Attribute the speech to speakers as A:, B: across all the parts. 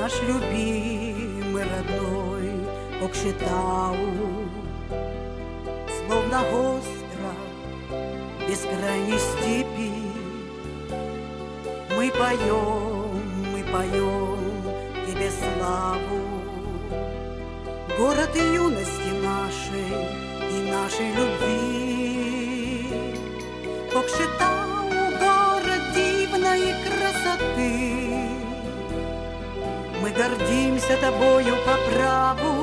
A: наш любимый родной Кокшетау, словно остров бескрайней степи. Мы поем тебе славу, город юности нашей и нашей любви. Кокшетау, город дивной красоты, мы гордимся тобою по праву,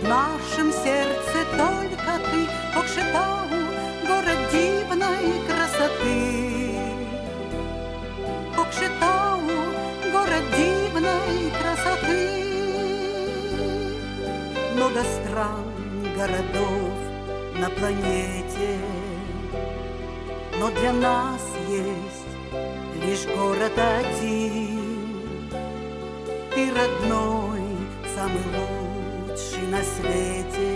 A: в нашем сердце только ты. Кокшетау, город дивной красоты, Кокшетау, город дивной красоты. Много стран, городов на планете, но для нас есть лишь город один. Ты родной, самый лучший на свете.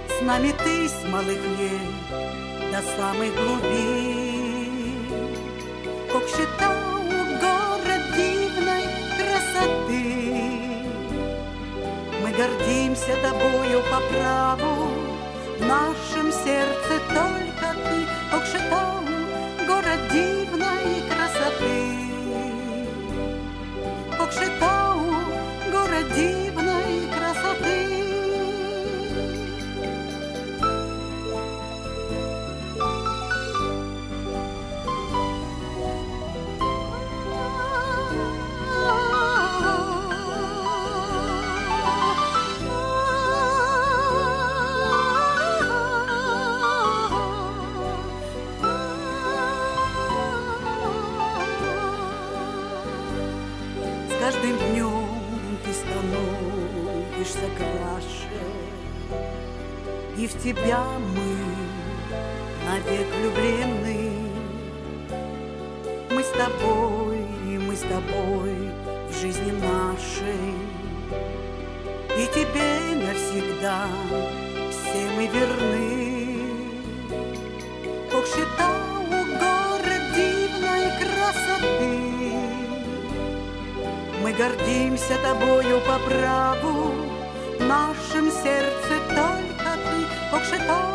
A: С нами ты с малых лет до самых глубин. Кокшетау, город дивной красоты, мы гордимся тобою по праву, в нашем сердце только ты. Кокшетау, город дивной красоты, Кокшетау, город дивной красоты. С каждым днем ты становишься краше, и в тебя мы навек влюблены. Мы с тобой в жизни нашей, и тебе навсегда все мы верны. Кокшетау, город дивной красоты, мы гордимся тобою по праву, в нашем сердце только ты. Кокшетау,